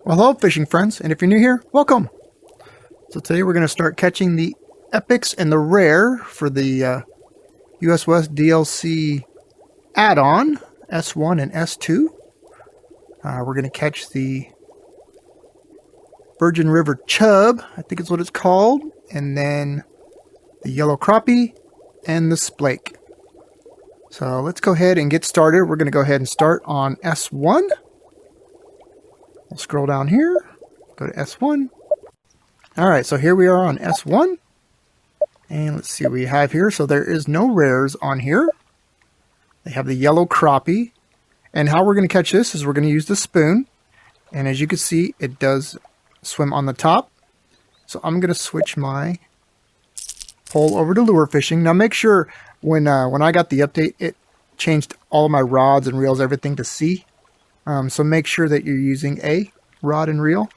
Well, hello fishing friends, and if you're new here, welcome! So today we're going to start catching the epics and the rare for the US West DLC add-on, S1 and S2. We're going to catch the Virgin River Chub, I think is what it's called, and then the yellow crappie and the splake. So let's go ahead and get started. We're going to go ahead and start on S1. We'll scroll down here, go to S1. Alright, so here we are on S1. And let's see what we have here. So there is no rares on here. They have the yellow crappie. And how we're going to catch this is we're going to use the spoon. And as you can see, it does swim on the top. So I'm going to switch my pole over to lure fishing. Now make sure when I got the update, it changed all my rods and reels, everything to C. So make sure that you're using a rod and reel.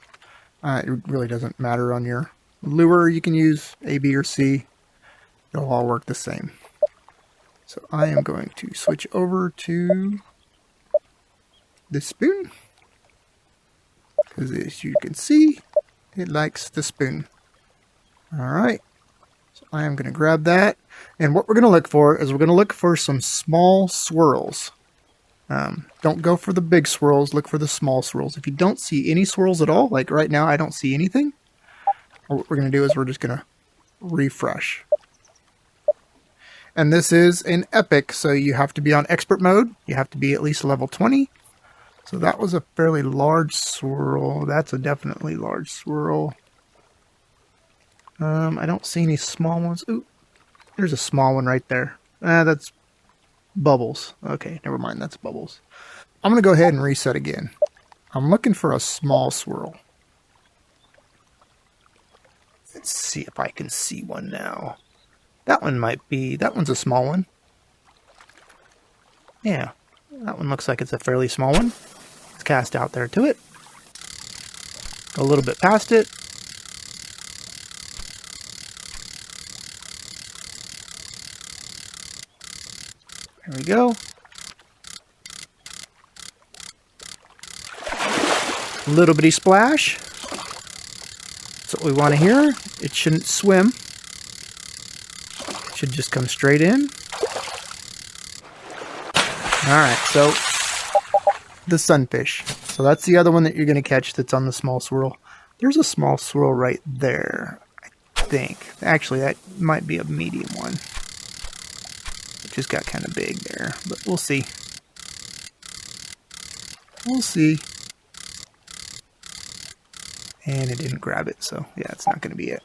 It really doesn't matter on your lure. You can use A, B, or C. It'll all work the same. So I am going to switch over to the spoon. Because as you can see, it likes the spoon. Alright. So I am going to grab that. And what we're going to look for is we're going to look for some small swirls. Don't go for the big swirls, look for the small swirls. If you don't see any swirls at all, like right now I don't see anything, what we're going to do is we're just going to refresh. And this is an epic, so you have to be on expert mode. You have to be at least level 20. So that was a fairly large swirl. That's a definitely large swirl. I don't see any small ones. Ooh, there's a small one right there. That's bubbles. Okay, never mind, that's bubbles. I'm going to go ahead and reset again. I'm looking for a small swirl. Let's see if I can see one now. That one might be, that one's a small one. Yeah, that one looks like it's a fairly small one. Let's cast out there to it. Go a little bit past it. There we go. Little bitty splash. That's what we want to hear. It shouldn't swim. It should just come straight in. Alright, so the sunfish. So that's the other one that you're going to catch that's on the small swirl. There's a small swirl right there, I think. Actually, that might be a medium one. It just got kind of big there, but we'll see. We'll see. And it didn't grab it, so yeah, it's not going to be it.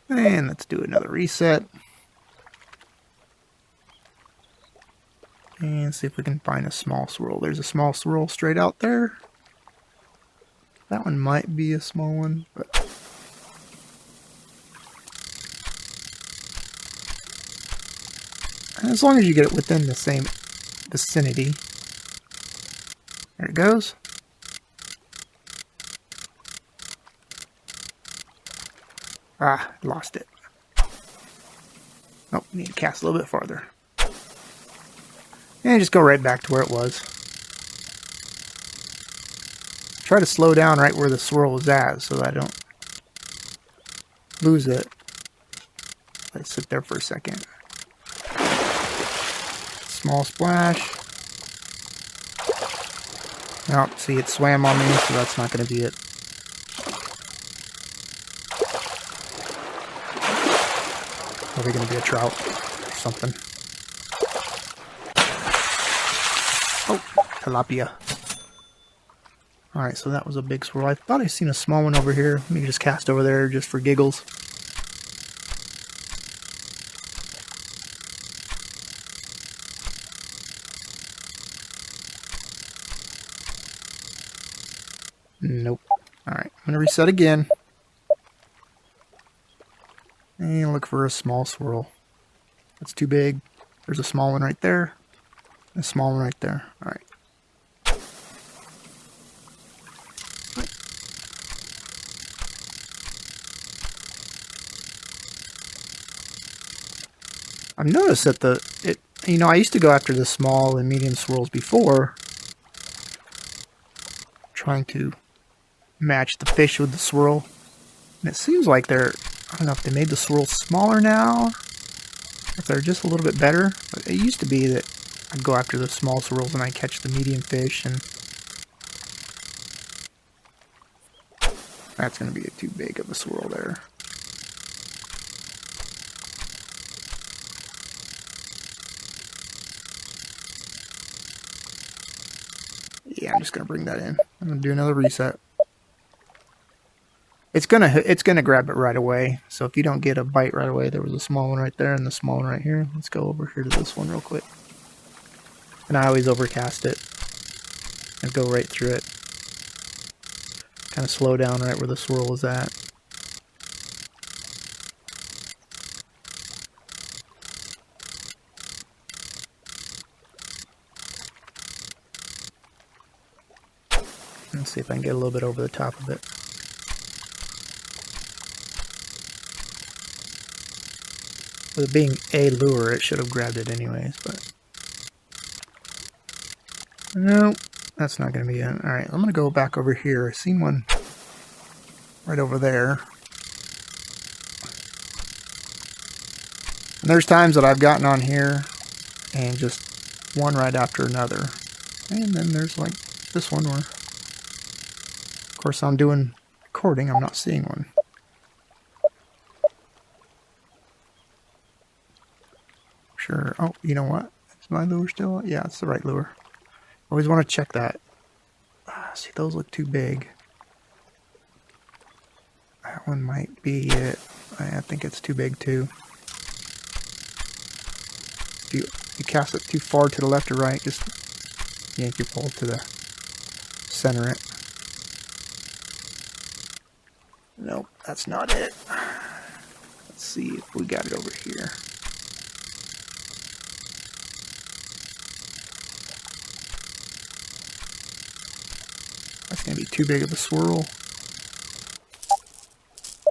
And let's do another reset. And see if we can find a small swirl. There's a small swirl straight out there. That one might be a small one, but as long as you get it within the same vicinity. There it goes. Ah, lost it. Oh, need to cast a little bit farther. And just go right back to where it was. Try to slow down right where the swirl was at so that I don't lose it. Let it sit there for a second. Small splash. Oh, see, it swam on me, so that's not going to be it. Probably going to be a trout or something. Oh, tilapia. Alright, so that was a big swirl. I thought I seen a small one over here. Let me just cast over there just for giggles. Nope. Alright, I'm going to reset again. And look for a small swirl. That's too big. There's a small one right there. A small one right there. Alright. I've noticed that I used to go after the small and medium swirls before, trying to match the fish with the swirl. And it seems like they're, I don't know if they made the swirl smaller now, if they're just a little bit better. But it used to be that I'd go after the small swirls and I'd catch the medium fish, and that's going to be too big of a swirl there. Yeah, I'm just going to bring that in. I'm going to do another reset. It's gonna grab it right away. So if you don't get a bite right away, there was a small one right there and the small one right here. Let's go over here to this one real quick. And I always overcast it and go right through it. Kind of slow down right where the swirl is at. Let's see if I can get a little bit over the top of it. With it being a lure, it should have grabbed it anyways, but no, that's not going to be it. Alright, I'm going to go back over here. I seen one right over there. And there's times that I've gotten on here and just one right after another. And then there's like this one where, of course, I'm doing recording, I'm not seeing one. Sure. Oh, you know what? Is my lure still? Yeah, it's the right lure. Always want to check that. See, those look too big. That one might be it. I think it's too big too. If you cast it too far to the left or right, just yank your pole to the center it. Nope, that's not it. Let's see if we got it over here. That's going to be too big of a swirl.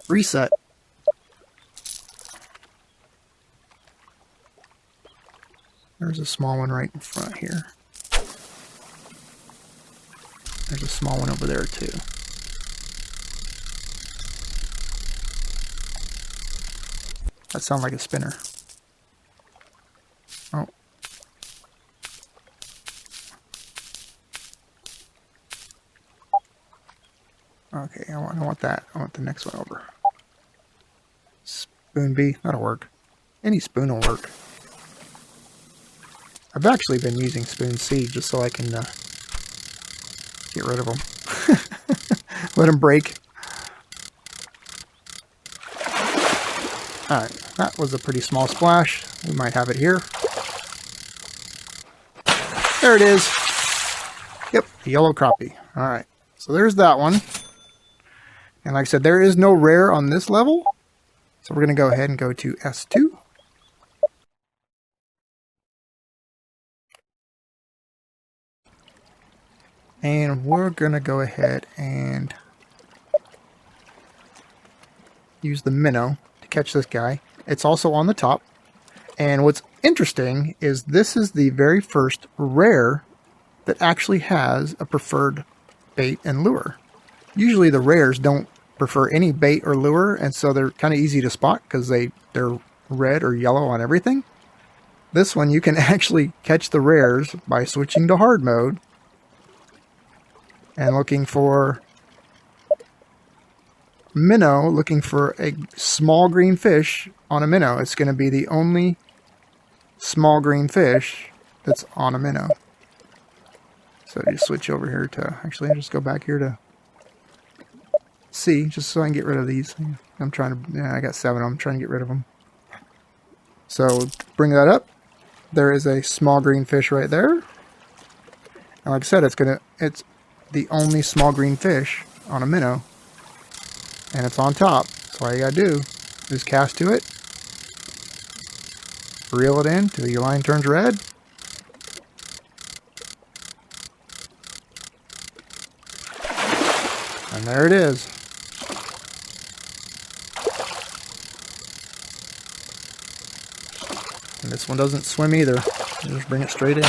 Reset. There's a small one right in front here. There's a small one over there too. That sounds like a spinner. Oh. Okay, I want that. I want the next one over. Spoon B, that'll work. Any spoon will work. I've actually been using spoon C just so I can get rid of them. Let them break. Alright, that was a pretty small splash. We might have it here. There it is. Yep, a yellow crappie. Alright, so there's that one. And like I said, there is no rare on this level. So we're going to go ahead and go to S2. And we're going to go ahead and use the minnow to catch this guy. It's also on the top. And what's interesting is this is the very first rare that actually has a preferred bait and lure. Usually the rares don't prefer any bait or lure, and so they're kind of easy to spot because they're red or yellow on everything. This one you can actually catch the rares by switching to hard mode and looking for minnow, looking for a small green fish on a minnow. It's going to be the only small green fish that's on a minnow. So just switch over here to, actually I'll just go back here to C, just so I can get rid of these. I'm trying to, yeah, I got 7 of them, I'm trying to get rid of them. So bring that up. There is a small green fish right there. And like I said, it's the only small green fish on a minnow. And it's on top. So all you gotta do is cast to it, reel it in till your line turns red. And there it is. And this one doesn't swim either. Just bring it straight in.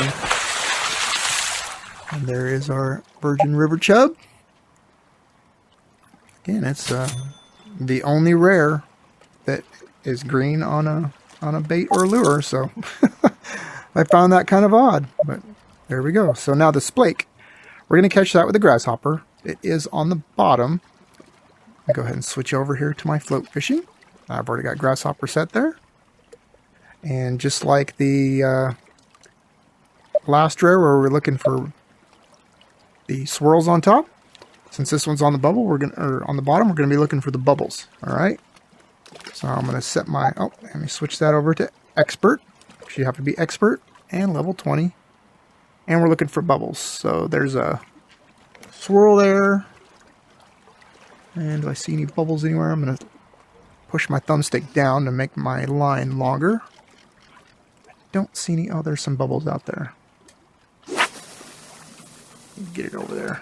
And there is our Virgin River chub. Again, it's the only rare that is green on a bait or lure, so I found that kind of odd, but there we go. So now the splake, we're going to catch that with a grasshopper. It is on the bottom. I'll go ahead and switch over here to my float fishing. I've already got grasshopper set there. And just like the last rare where we're looking for the swirls on top, since this one's on the bubble, on the bottom, we're gonna be looking for the bubbles. All right. So I'm gonna set my let me switch that over to expert. You have to be expert and level 20, and we're looking for bubbles. So there's a swirl there, and do I see any bubbles anywhere? I'm gonna push my thumbstick down to make my line longer. I don't see any. Oh, there's some bubbles out there. Get it over there.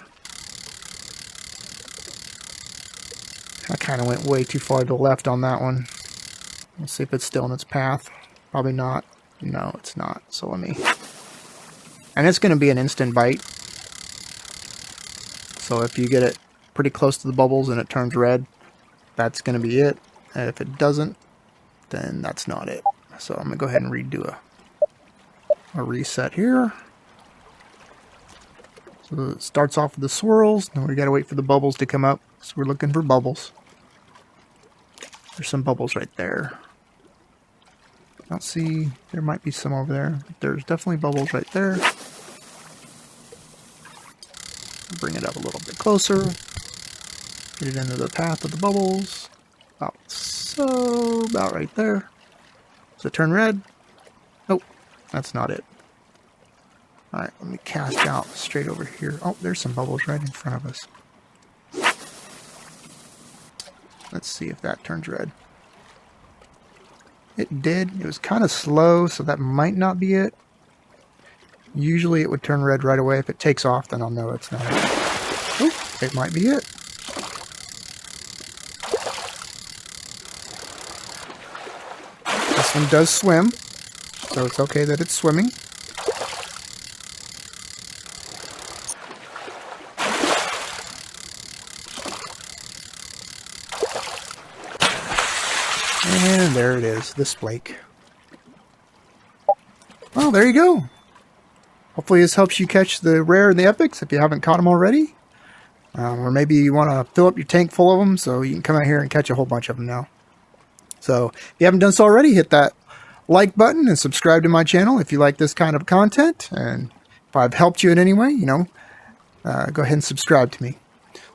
I kind of went way too far to the left on that one. Let's see if it's still in its path. Probably not. No, it's not. So let me... And it's going to be an instant bite. So if you get it pretty close to the bubbles and it turns red, that's going to be it. And if it doesn't, then that's not it. So I'm going to go ahead and redo a reset here. So it starts off with the swirls. Then we got to wait for the bubbles to come up. So we're looking for bubbles. There's some bubbles right there. I don't see... There might be some over there. There's definitely bubbles right there. Bring it up a little bit closer. Get it into the path of the bubbles. About right there. Does it turn red? Nope, that's not it. Alright, let me cast out straight over here. Oh, there's some bubbles right in front of us. Let's see if that turns red. It did. It was kind of slow, so that might not be it. Usually it would turn red right away. If it takes off, then I'll know it's not it. Oh, it might be it. This one does swim, so it's okay that it's swimming. And there it is, the splake. Well, there you go. Hopefully this helps you catch the rare and the epics if you haven't caught them already. Or maybe you want to fill up your tank full of them so you can come out here and catch a whole bunch of them now. So if you haven't done so already, hit that like button and subscribe to my channel if you like this kind of content. And if I've helped you in any way, go ahead and subscribe to me.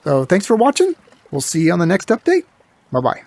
So thanks for watching. We'll see you on the next update. Bye-bye.